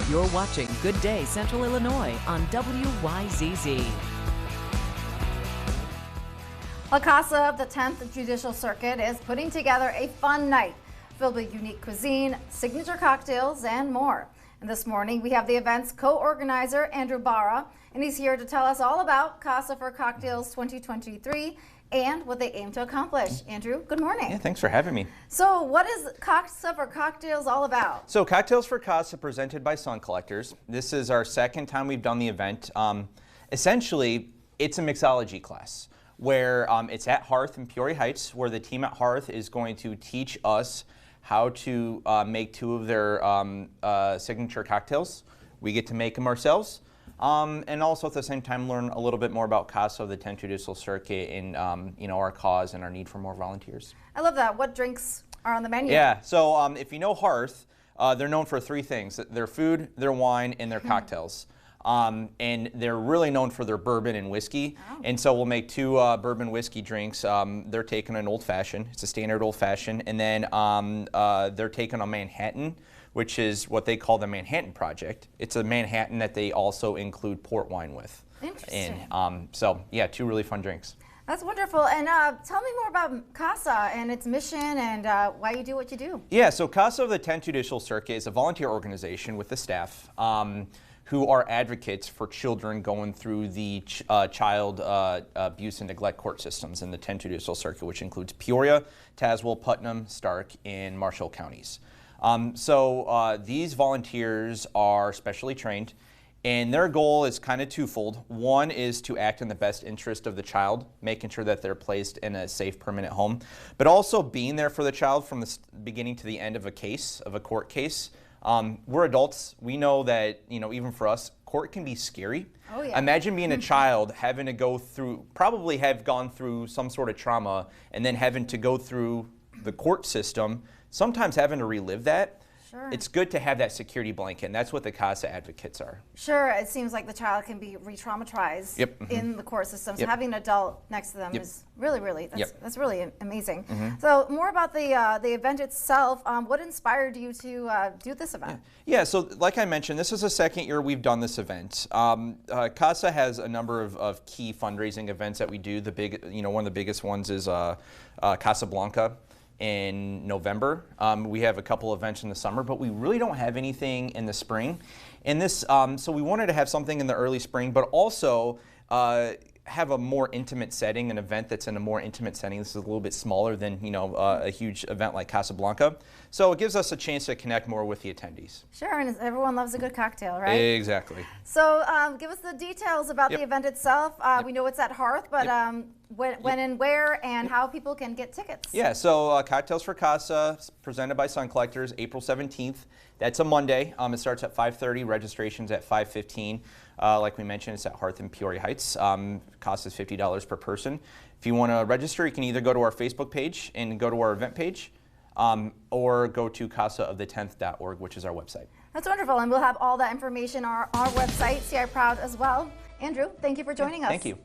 You're watching Good Day Central Illinois on WYZZ. La CASA of the 10th Judicial Circuit is putting together a fun night filled with unique cuisine, signature cocktails, and more. And this morning we have the event's co-organizer, Andrew Barra, and he's here to tell us all about CASA for Cocktails 2023 and what they aim to accomplish. Andrew, good morning. Yeah, thanks for having me. So what is CASA for Cocktails all about? So Cocktails for CASA presented by Sun Collectors. This is our second time we've done the event. Essentially, it's a mixology class where it's at Hearth in Peoria Heights, where the team at Hearth is going to teach us how to make two of their signature cocktails. We get to make them ourselves. And also at the same time learn a little bit more about CASA, the 10th Judicial Circuit, and our cause and our need for more volunteers. I love that. What drinks are on the menu? Yeah, so if you know Hearth, they're known for three things: their food, their wine, and their cocktails. And they're really known for their bourbon and whiskey. Oh. And so we'll make two bourbon whiskey drinks. They're taking an old fashioned. It's a standard old fashioned. And then they're taking a Manhattan, which is what they call the Manhattan Project. It's a Manhattan that they also include port wine with. Interesting. And so yeah, two really fun drinks. That's wonderful. And tell me more about CASA and its mission and why you do what you do. Yeah, so CASA of the 10th Judicial Circuit is a volunteer organization with the staff who are advocates for children going through the child abuse and neglect court systems in the 10th Judicial Circuit, which includes Peoria, Tazewell, Putnam, Stark, and Marshall counties. So these volunteers are specially trained, and their goal is kind of twofold. One is to act in the best interest of the child, making sure that they're placed in a safe, permanent home, but also being there for the child from the beginning to the end of a case, of a court case. We're adults. We know that, even for us, court can be scary. Oh, yeah. Imagine being a child having to go through, probably have gone through some sort of trauma, and then having to go through the court system, sometimes having to relive that. Sure. It's good to have that security blanket, and that's what the CASA advocates are. Sure, it seems like the child can be re-traumatized in the court system, so having an adult next to them is really, that's really amazing. So more about the event itself, what inspired you to do this event? Yeah, so like I mentioned, this is the second year we've done this event. CASA has a number of key fundraising events that we do. One of the biggest ones is Casablanca in November. We have a couple events in the summer, but we really don't have anything in the spring. And this, so we wanted to have something in the early spring, but also have a more intimate setting, an event that's in a more intimate setting. This is a little bit smaller than a huge event like Casablanca. So it gives us a chance to connect more with the attendees. Sure, and everyone loves a good cocktail, right? Exactly. So give us the details about the event itself. We know it's at Hearth, but when and where and how people can get tickets. Yeah, so Cocktails for CASA, presented by Sun Collectors, April 17th. That's a Monday. It starts at 5:30, registration's at 5:15. Like we mentioned, it's at Hearth in Peoria Heights. Cost is $50 per person. If you want to register, you can either go to our Facebook page and go to our event page, or go to casaofthe10th.org, which is our website. That's wonderful, and we'll have all that information on our website, CI Proud, as well. Andrew, thank you for joining us. Thank you.